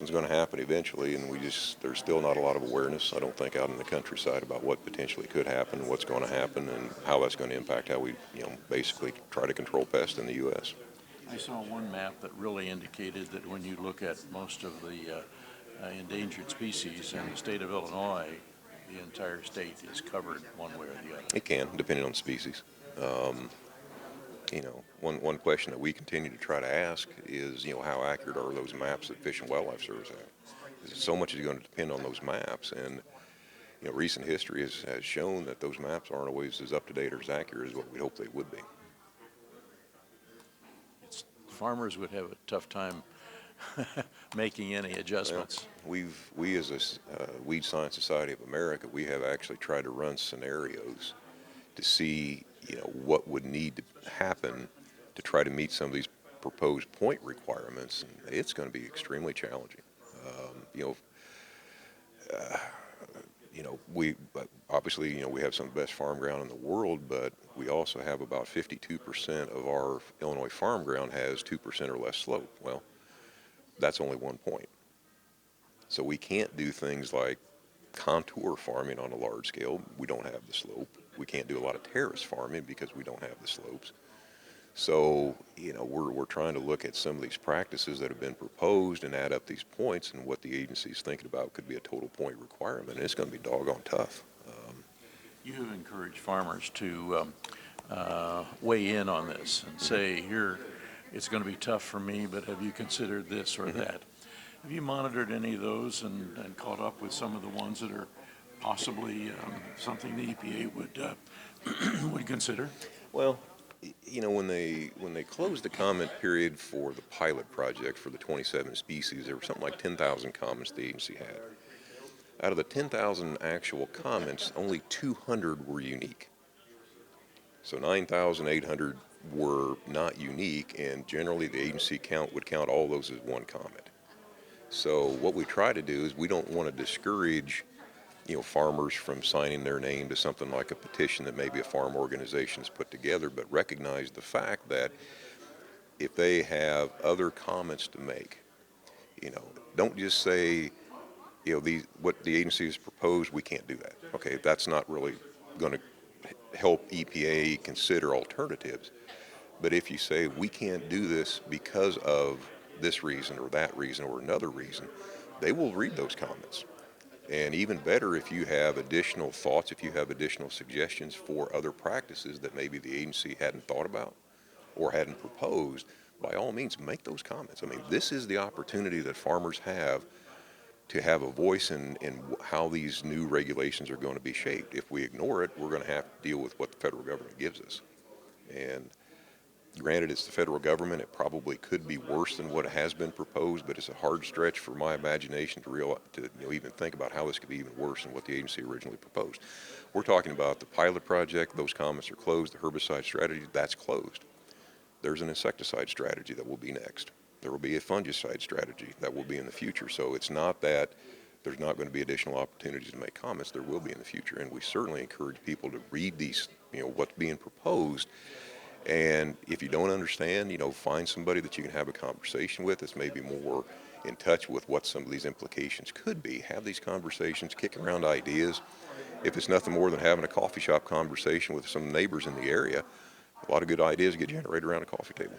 It's going to happen eventually, and there's still not a lot of awareness, I don't think, out in the countryside about what potentially could happen, what's going to happen, and how that's going to impact how we, basically try to control pests in the U.S. I saw one map that really indicated that when you look at most of the endangered species in the state of Illinois, the entire state is covered one way or the other. It can, depending on species. One question that we continue to try to ask is, how accurate are those maps that Fish and Wildlife Service have? So much is going to depend on those maps, and recent history has shown that those maps aren't always as up to date or as accurate as what we hope they would be. Farmers would have a tough time making any adjustments. Well, we as a Weed Science Society of America, we have actually tried to run scenarios to see, what would need to happen to try to meet some of these proposed point requirements, and it's going to be extremely challenging. We obviously, we have some of the best farm ground in the world, but we also have about 52% of our Illinois farm ground has 2% or less slope. Well, that's only 1 point. So we can't do things like contour farming on a large scale. We don't have the slope. We can't do a lot of terrace farming because we don't have the slopes. So, we're trying to look at some of these practices that have been proposed and add up these points, and what the agency's thinking about could be a total point requirement, and it's going to be doggone tough. You have encouraged farmers to weigh in on this and say, here, it's going to be tough for me, but have you considered this or that? Have you monitored any of those and caught up with some of the ones that are possibly something the EPA would consider? Well, when they closed the comment period for the pilot project for the 27 species, there were something like 10,000 comments the agency had. Out of the 10,000 actual comments, only 200 were unique. So 9,800 were not unique, and generally the agency would count all those as one comment. So what we try to do is we don't want to discourage farmers from signing their name to something like a petition that maybe a farm organization has put together, but recognize the fact that if they have other comments to make, don't just say, what the agency has proposed, we can't do that. Okay, that's not really going to help EPA consider alternatives. But if you say we can't do this because of this reason or that reason or another reason, they will read those comments. And even better, if you have additional thoughts, if you have additional suggestions for other practices that maybe the agency hadn't thought about or hadn't proposed, by all means, make those comments. I mean, this is the opportunity that farmers have to have a voice in how these new regulations are going to be shaped. If we ignore it, we're going to have to deal with what the federal government gives us. And granted, it's the federal government. It probably could be worse than what has been proposed, but it's a hard stretch for my imagination to even think about how this could be even worse than what the agency originally proposed. We're talking about the pilot project. Those comments are closed. The herbicide strategy, that's closed. There's an insecticide strategy that will be next. There will be a fungicide strategy that will be in the future. So it's not that there's not going to be additional opportunities to make comments. There will be in the future, and we certainly encourage people to read these, what's being proposed. And if you don't understand, find somebody that you can have a conversation with that's maybe more in touch with what some of these implications could be. Have these conversations, kick around ideas. If it's nothing more than having a coffee shop conversation with some neighbors in the area, a lot of good ideas get generated around a coffee table.